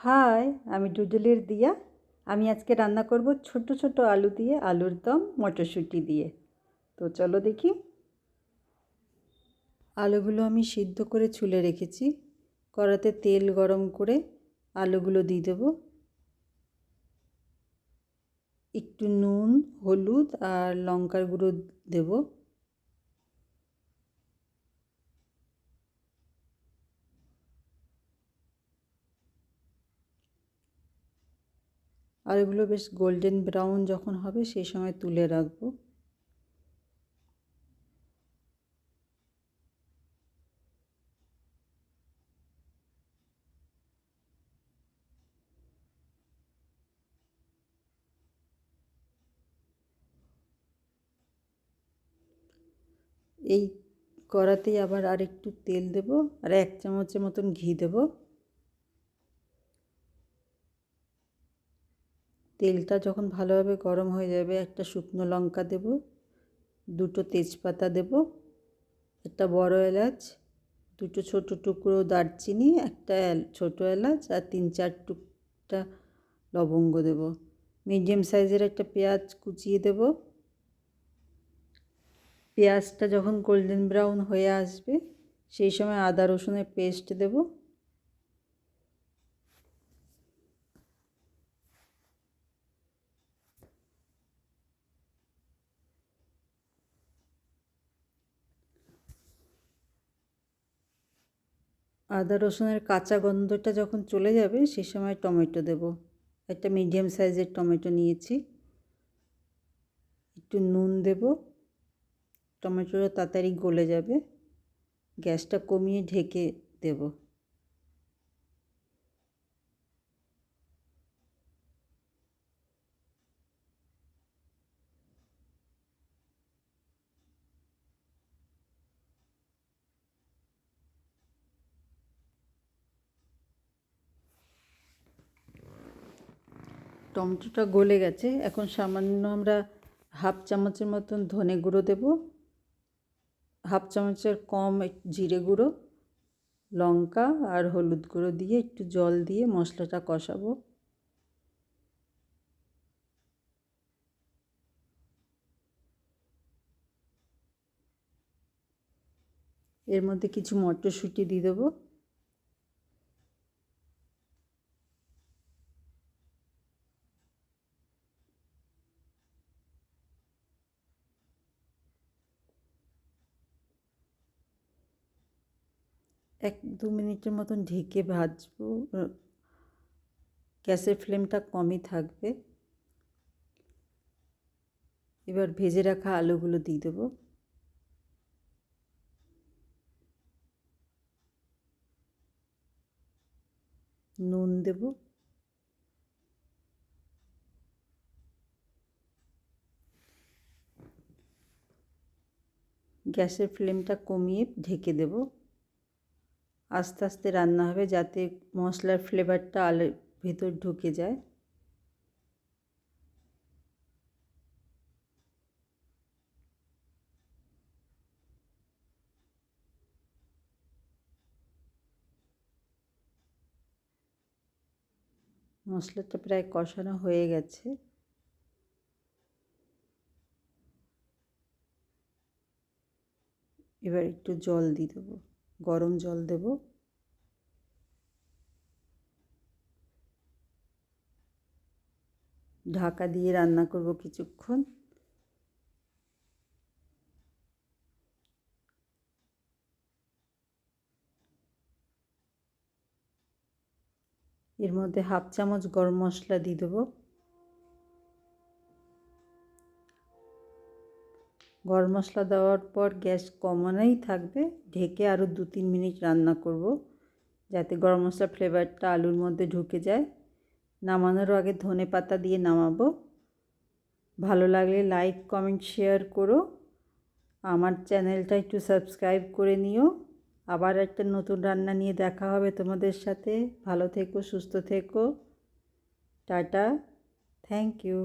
High, আমি ডুডুলের দিয়া। আমি আজকে রান্না করব ছোট ছোট আলু দিয়ে আলুর দম মটরশুঁটি দিয়ে। তো চলো দেখি। আলুগুলো আমি সিদ্ধ করে ছুলে রেখেছি। কড়াতে তেল গরম করে আলুগুলো দিয়ে দেব। একটু নুন, হলুদ আর লঙ্কার গুঁড়ো দেব। আলুগুলো বেশ গোল্ডেন ব্রাউন যখন হবে সেই সময় তুলে রাখবো। এই কড়াতেই আবার আরেকটু তেল দেব আর 1 চামচের মতন ঘি দেব। তেলটা যখন ভালোভাবে গরম হয়ে যাবে একটা শুকনো লঙ্কা দেব, 2টো তেজপাতা দেব, একটা বড় এলাচ, 2টো ছোট টুকরো দারচিনি, একটা ছোট এলাচ আর 3-4 টুকটা লবঙ্গ দেব। মিডিয়াম সাইজের একটা পেঁয়াজ কুচিয়ে দেব। পেঁয়াজটা যখন গোল্ডেন ব্রাউন হয়ে আসবে সেই সময় আদা রসুনের পেস্ট দেব। আদা রসুনের কাঁচা গন্ধটা যখন চলে যাবে সেই সময় টমেটো দেব। একটা মিডিয়াম সাইজের টমেটো নিয়েছি। একটু নুন দেব। টমেটোটা তাড়াতাড়ি গলে যাবে। গ্যাসটা কমিয়ে ঢেকে দেব। টমেটোটা গলে গেছে। এখন সামান্য আমরা 1/2 চামচের মতন ধনে গুঁড়ো দেব, 1/2 চামচের কম জিরে গুঁড়ো, লঙ্কা আর হলুদ গুঁড়ো দিয়ে একটু জল দিয়ে মশলাটা কষাবো। এর মধ্যে কিছু মটরশুঁটি দিয়ে দেবো। এক দু মিনিটের মতন ঢেকে ভাজবো। গ্যাসের ফ্লেমটা কমই থাকবে। এবার ভেজে রাখা আলুগুলো দিয়ে দেবো। নুন দেব। গ্যাসের ফ্লেমটা কমিয়ে ঢেকে দেব। আস্তে আস্তে রান্না হবে যাতে মশলার ফ্লেভারটা আলুর ভেতর ঢুকে যায়। মশলাটা প্রায় কষানো হয়ে গেছে। এবার একটু জল দিয়ে দেবো, গরম জল দেব। ঢাকা দিয়ে রান্না করব কিছুক্ষণ। এর মধ্যে 1/2 চামচ গরম মশলা দিয়ে দেবো। গরম মশলা দেওয়ার পর গ্যাস কমানোই থাকবে। ঢেকে আরও 2-3 মিনিট রান্না করব যাতে গরম মশলার ফ্লেভারটা আলুর মধ্যে ঢুকে যায়। নামানোর আগে ধনে পাতা দিয়ে নামাবো। ভালো লাগলে লাইক, কমেন্ট, শেয়ার করো। আমার চ্যানেলটা একটু সাবস্ক্রাইব করে নিও। আবার একটা নতুন রান্না নিয়ে দেখা হবে তোমাদের সাথে। ভালো থেকো, সুস্থ থেকো। Tata, thank you.